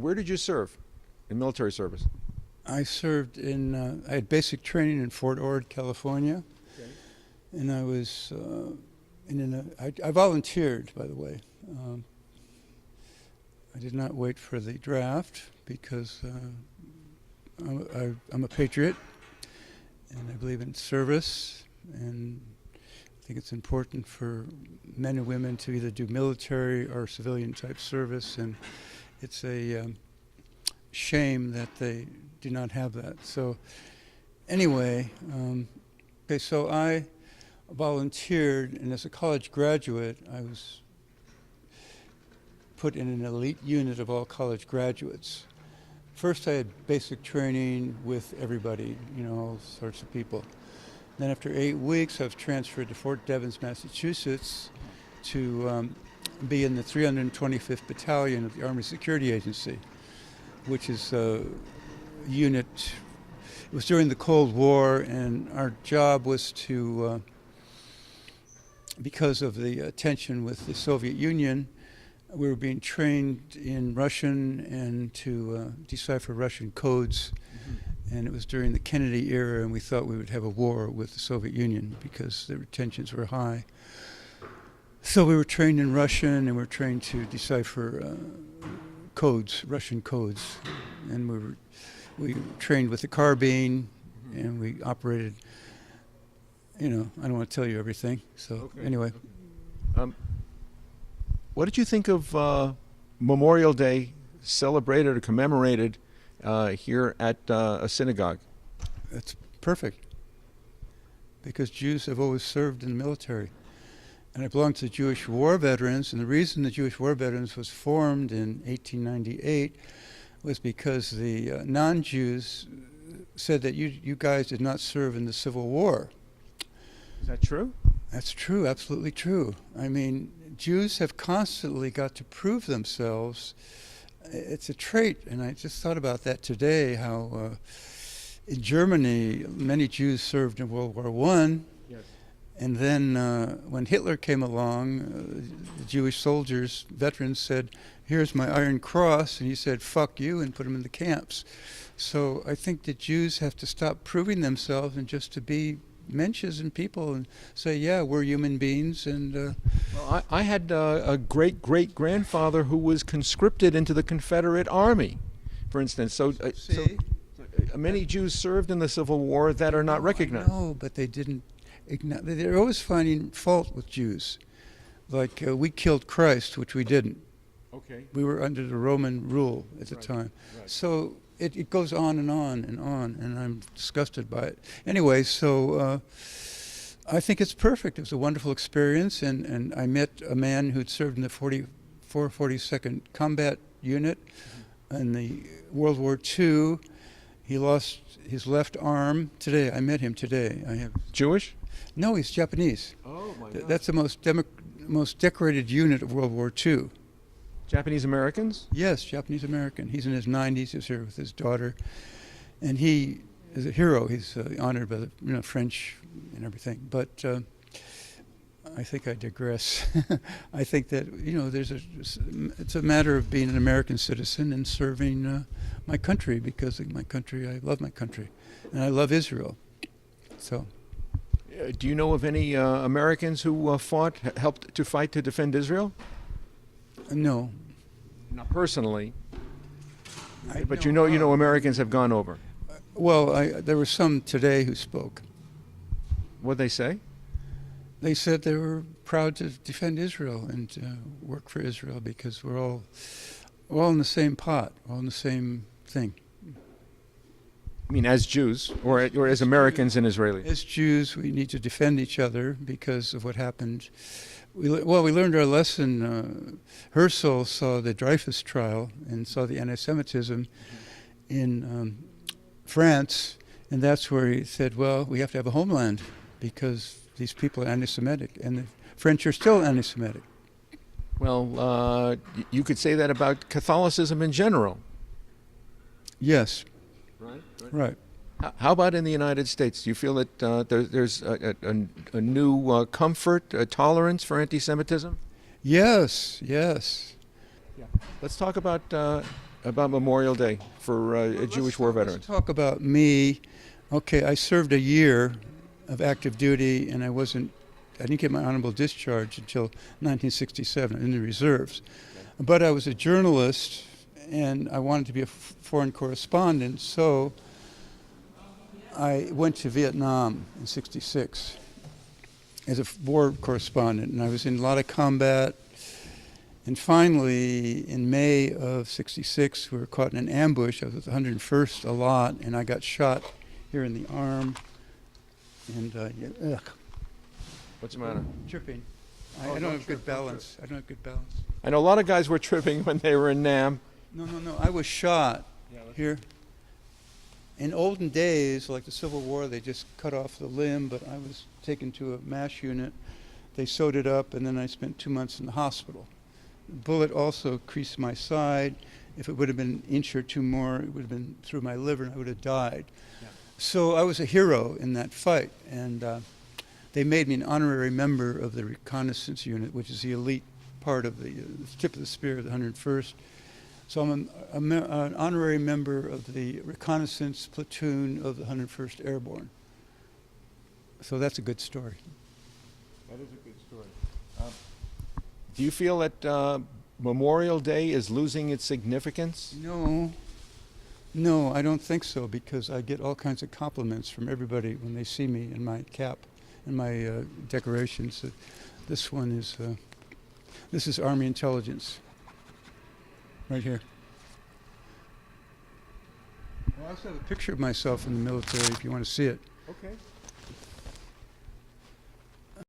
Where did you serve in military service? I served in, I had basic training in Fort Ord, California. Okay. And I was, I volunteered, by the way. I did not wait for the draft because I'm a patriot and I believe in service, and I think it's important for men and women to either do military or civilian type service, and it's a shame that they do not have that. So anyway, okay, so I volunteered, and as a college graduate, I was put in an elite unit of all college graduates. First, I had basic training with everybody, you know, all sorts of people. Then after 8 weeks, I was transferred to Fort Devens, Massachusetts to be in the 325th Battalion of the Army Security Agency, which is a unit. It was during the Cold War, and our job was to, because of the tension with the Soviet Union, we were being trained in Russian and to decipher Russian codes. Mm-hmm. And it was during the Kennedy era, and we thought we would have a war with the Soviet Union because the tensions were high. So we were trained in Russian, and we were trained to decipher codes, Russian codes. And we trained with the carbine, and we operated, you know, I don't want to tell you everything. So anyway. What did you think of Memorial Day celebrated or commemorated here at a synagogue? It's perfect, because Jews have always served in the military. And I belong to the Jewish War Veterans, and the reason the Jewish War Veterans was formed in 1898 was because the non-Jews said that you guys did not serve in the Civil War. Is that true? That's true, absolutely true. I mean, Jews have constantly got to prove themselves. It's a trait, and I just thought about that today, how in Germany, many Jews served in World War I. Yes. And then when Hitler came along, the Jewish soldiers, veterans, said, "Here's my Iron Cross," and he said, "Fuck you," and put them in the camps. So I think that Jews have to stop proving themselves and just to be mensches and people and say, yeah, we're human beings. And well, I had a great-great-grandfather who was conscripted into the Confederate Army, for instance. So many Jews served in the Civil War that are not recognized. No, but they didn't. They're always finding fault with Jews. Like we killed Christ, which we didn't. Okay. We were under the Roman rule at the time. Right. So it goes on and on and on, and I'm disgusted by it. Anyway, so I think it's perfect. It was a wonderful experience, and I met a man who'd served in the 42nd Combat Unit in the World War II. He lost his left arm today. I met him today. I have Jewish? No, he's Japanese. Oh my God. That's the most decorated unit of World War II. Japanese Americans? Yes, Japanese American. He's in his 90s. He's here with his daughter, and he is a hero. He's honored by the French and everything. But I think I digress. I think that it's a matter of being an American citizen and serving my country, because my country, I love my country, and I love Israel. So. Do you know of any Americans who helped to fight to defend Israel? No. Not personally, but you know Americans have gone over. Well, there were some today who spoke. What'd they say? They said they were proud to defend Israel and work for Israel, because we're all in the same pot, all in the same thing. I mean, as Jews, or as Americans and Israelis? As Jews, we need to defend each other because of what happened. We learned our lesson. Herzl saw the Dreyfus trial and saw the anti-Semitism in France, and that's where he said, well, we have to have a homeland because these people are anti-Semitic, and the French are still anti-Semitic. Well, you could say that about Catholicism in general. Yes. Right. How about in the United States? Do you feel that there's a new comfort, a tolerance for anti-Semitism? Yes. Yeah. Let's talk about about Memorial Day for Jewish war Let's veterans. talk about me. Okay, I served a year of active duty, and I didn't get my honorable discharge until 1967 in the reserves. But I was a journalist, and I wanted to be a foreign correspondent, so I went to Vietnam in '66 as a war correspondent, and I was in a lot of combat. And finally, in May of '66, we were caught in an ambush. I was with the 101st a lot, and I got shot here in the arm. And What's the matter? tripping. Oh, I don't don't have trip, good don't balance. I don't have good balance. I know a lot of guys were tripping when they were in Nam. No. I was shot here. In olden days, like the Civil War, they just cut off the limb, but I was taken to a MASH unit. They sewed it up, and then I spent 2 months in the hospital. The bullet also creased my side. If it would have been an inch or two more, it would have been through my liver, and I would have died. Yeah. So I was a hero in that fight, and they made me an honorary member of the reconnaissance unit, which is the elite part of the tip of the spear of the 101st. So I'm an honorary member of the reconnaissance platoon of the 101st Airborne. So that's a good story. That is a good story. Do you feel that Memorial Day is losing its significance? No, I don't think so, because I get all kinds of compliments from everybody when they see me in my cap and my decorations. This one is, this is Army intelligence, right here. I also have a picture of myself in the military if you want to see it. Okay.